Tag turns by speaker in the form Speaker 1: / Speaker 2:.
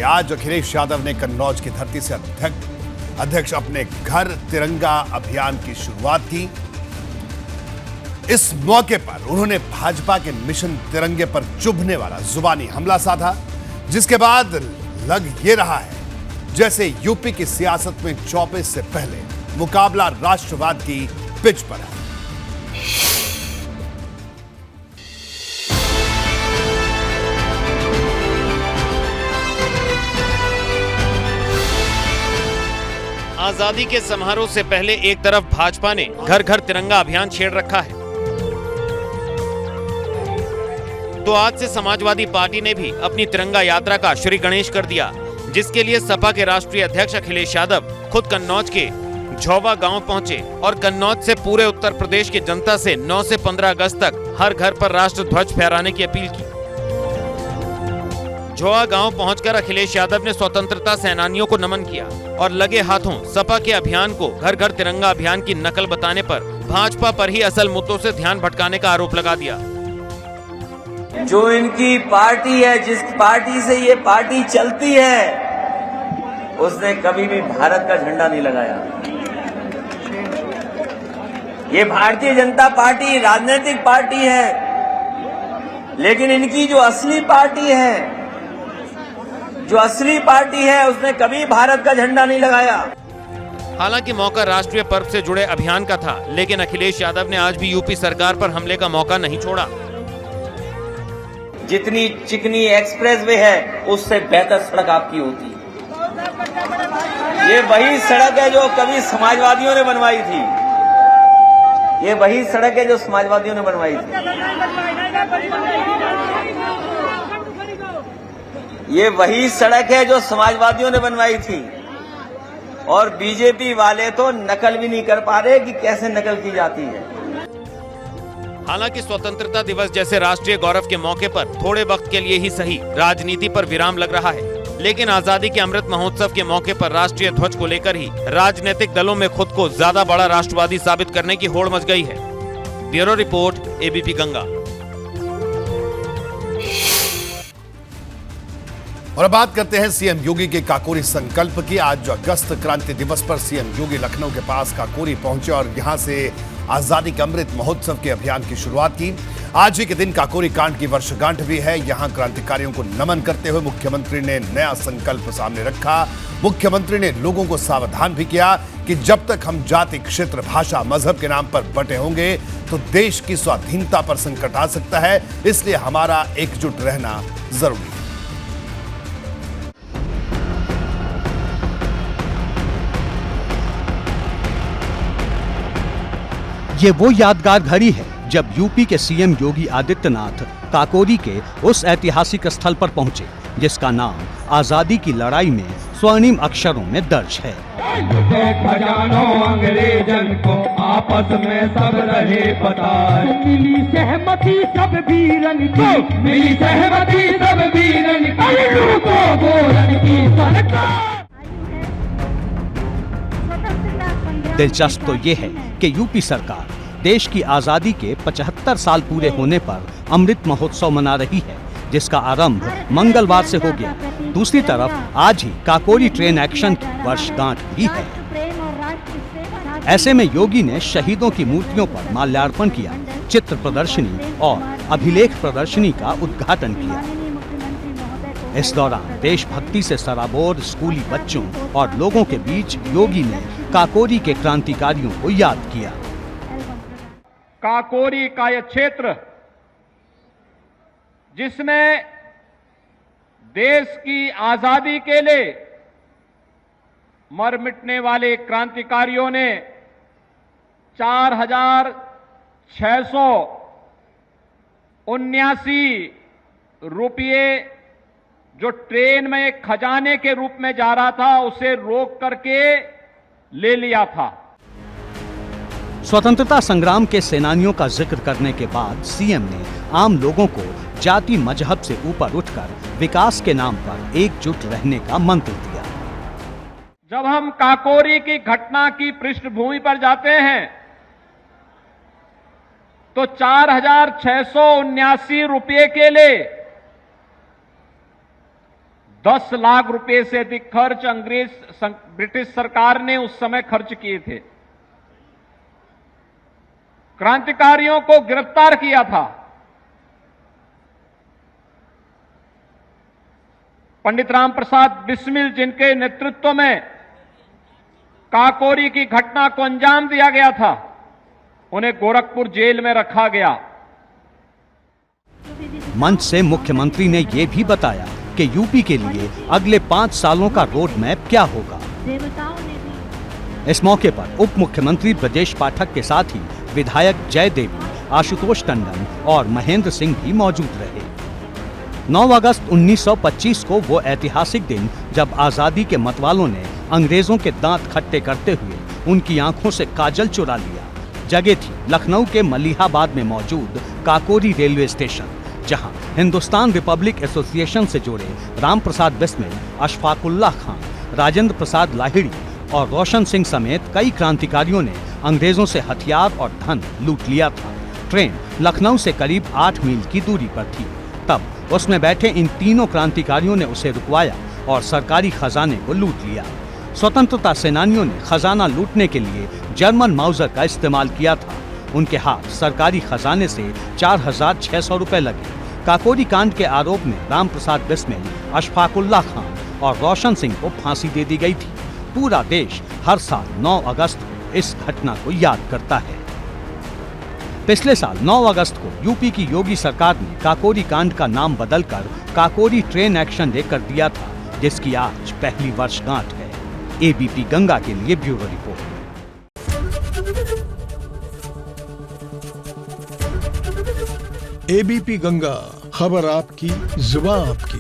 Speaker 1: आज अखिलेश यादव ने कन्नौज की धरती से अध्यक्ष अपने घर तिरंगा अभियान की शुरुआत की। इस मौके पर उन्होंने भाजपा के मिशन तिरंगे पर चुभने वाला जुबानी हमला साधा, जिसके बाद लग ये रहा है जैसे यूपी की सियासत में 24 से पहले मुकाबला राष्ट्रवाद की पिच पर है।
Speaker 2: आजादी के समारोह से पहले एक तरफ भाजपा ने घर घर तिरंगा अभियान छेड़ रखा है, तो आज से समाजवादी पार्टी ने भी अपनी तिरंगा यात्रा का श्री गणेश कर दिया, जिसके लिए सपा के राष्ट्रीय अध्यक्ष अखिलेश यादव खुद कन्नौज के झौवा गांव पहुंचे और कन्नौज से पूरे उत्तर प्रदेश की जनता से 9 से 15 अगस्त तक हर घर पर राष्ट्र ध्वज फहराने की अपील की। झौवा गांव पहुंचकर अखिलेश यादव ने स्वतंत्रता सेनानियों को नमन किया और लगे हाथों सपा के अभियान को घर घर तिरंगा अभियान की नकल बताने पर भाजपा पर ही असल मुद्दों से ध्यान भटकाने का आरोप लगा दिया।
Speaker 3: जो इनकी पार्टी है, जिस पार्टी से ये पार्टी चलती है, उसने कभी भी भारत का झंडा नहीं लगाया। ये भारतीय जनता पार्टी राजनीतिक पार्टी है, लेकिन इनकी जो असली पार्टी है, उसने कभी भारत का झंडा नहीं लगाया।
Speaker 2: हालांकि मौका राष्ट्रीय पर्व से जुड़े अभियान का था, लेकिन अखिलेश यादव ने आज भी यूपी सरकार पर हमले का मौका नहीं छोड़ा।
Speaker 3: जितनी चिकनी एक्सप्रेस वे है, उससे बेहतर सड़क आपकी होती है। ये वही सड़क है जो कभी समाजवादियों ने बनवाई थी। ये वही सड़क है जो समाजवादियों ने बनवाई थी। ये वही सड़क है जो समाजवादियों ने बनवाई थी। और बीजेपी वाले तो नकल भी नहीं कर पा रहे कि कैसे नकल की जाती है।
Speaker 2: हालांकि स्वतंत्रता दिवस जैसे राष्ट्रीय गौरव के मौके पर थोड़े वक्त के लिए ही सही राजनीति पर विराम लग रहा है, लेकिन आजादी के अमृत महोत्सव के मौके पर राष्ट्रीय ध्वज को लेकर ही राजनीतिक दलों में खुद को ज्यादा बड़ा राष्ट्रवादी साबित करने की होड़ मच गई है। Bureau report, ABP Ganga.
Speaker 1: और अब बात करते हैं सीएम योगी के काकोरी संकल्प की। आज अगस्त क्रांति दिवस पर सीएम योगी लखनऊ के पास काकोरी पहुंचे और यहां से आजादी के अमृत महोत्सव के अभियान की शुरुआत की। आज ही के दिन काकोरी कांड की वर्षगांठ भी है। यहां क्रांतिकारियों को नमन करते हुए मुख्यमंत्री ने नया संकल्प सामने रखा। मुख्यमंत्री ने लोगों को सावधान भी किया कि जब तक हम जाति, क्षेत्र, भाषा, मजहब के नाम पर बंटे होंगे तो देश की स्वाधीनता पर संकट आ सकता है, इसलिए हमारा एकजुट रहना जरूरी है।
Speaker 4: ये वो यादगार घड़ी है जब यूपी के सीएम योगी आदित्यनाथ काकोरी के उस ऐतिहासिक स्थल पर पहुंचे जिसका नाम आजादी की लड़ाई में स्वर्णिम अक्षरों में दर्ज है।
Speaker 5: अंग्रेजन को आपस में सब रहे पता, मिली सहमति सब वीरन की, मिली सहमति सब वीरन की सरकार।
Speaker 4: दिलचस्प तो ये है कि यूपी सरकार देश की आजादी के 75 साल पूरे होने पर अमृत महोत्सव मना रही है, जिसका आरंभ मंगलवार से हो गया। दूसरी तरफ आज ही काकोरी ट्रेन एक्शन की वर्षगांठ भी है। ऐसे में योगी ने शहीदों की मूर्तियों पर माल्यार्पण किया, चित्र प्रदर्शनी और अभिलेख प्रदर्शनी का उद्घाटन किया। इस दौरान देशभक्ति से सराबोर स्कूली बच्चों और लोगों के बीच योगी ने काकोरी के क्रांतिकारियों को याद किया।
Speaker 5: काकोरी का यह क्षेत्र जिसमें देश की आजादी के लिए मर मिटने वाले क्रांतिकारियों ने 4,679 रुपये जो ट्रेन में एक खजाने के रूप में जा रहा था, उसे रोक करके ले लिया था।
Speaker 4: स्वतंत्रता संग्राम के सेनानियों का जिक्र करने के बाद सीएम ने आम लोगों को जाति मजहब से ऊपर उठकर विकास के नाम पर एकजुट रहने का मंत्र दिया।
Speaker 5: जब हम काकोरी की घटना की पृष्ठभूमि पर जाते हैं तो 4,679 रुपये के लिए
Speaker 6: 10 लाख रुपए से अधिक खर्च ब्रिटिश सरकार ने उस समय खर्च किए थे। क्रांतिकारियों को गिरफ्तार किया था। पंडित राम प्रसाद बिस्मिल जिनके नेतृत्व में काकोरी की घटना को अंजाम दिया गया था, उन्हें गोरखपुर जेल में रखा गया।
Speaker 4: मंच से मुख्यमंत्री ने ये भी बताया कि यूपी के लिए अगले 5 सालों का रोड मैप क्या होगा। इस मौके पर उप मुख्यमंत्री ब्रजेश पाठक के साथ ही विधायक जय देवी, आशुतोष टंडन और महेंद्र सिंह भी मौजूद रहे। 9 अगस्त 1925 को वो ऐतिहासिक दिन जब आजादी के मतवालों ने अंग्रेजों के दांत खट्टे करते हुए उनकी आंखों से काजल चुरा लिया, जगह थी लखनऊ के मलिहाबाद में मौजूद काकोरी रेलवे स्टेशन, जहां हिंदुस्तान रिपब्लिक एसोसिएशन से जुड़े राम प्रसाद बिस्मिल, अशफाकुल्लाह खान, राजेंद्र प्रसाद लाहिड़ी और रोशन सिंह समेत कई क्रांतिकारियों ने अंग्रेजों से हथियार और धन लूट लिया था। ट्रेन लखनऊ से करीब 8 मील की दूरी पर थी। तब उसमें बैठे इन तीनों क्रांतिकारियों ने उसे रुकवाया और सरकारी खजाने को लूट लिया। स्वतंत्रता सेनानियों ने खजाना लूटने के लिए जर्मन माउजर का इस्तेमाल किया था। उनके हाथ सरकारी खजाने से 4600 रुपए लगे। काकोरी कांड के आरोप में राम प्रसाद बिस्मिल, अशफाकुल्लाह खान और रोशन सिंह को फांसी दे दी गई थी। पूरा देश हर साल 9 अगस्त को इस घटना को याद करता है। पिछले साल 9 अगस्त को यूपी की योगी सरकार ने काकोरी कांड का नाम बदलकर काकोरी ट्रेन एक्शन डे कर दिया था, जिसकी आज पहली वर्षगांठ है। एबीपी गंगा के लिए ब्यूरो रिपोर्ट।
Speaker 7: एबीपी गंगा, खबर आपकी, जुबान आपकी।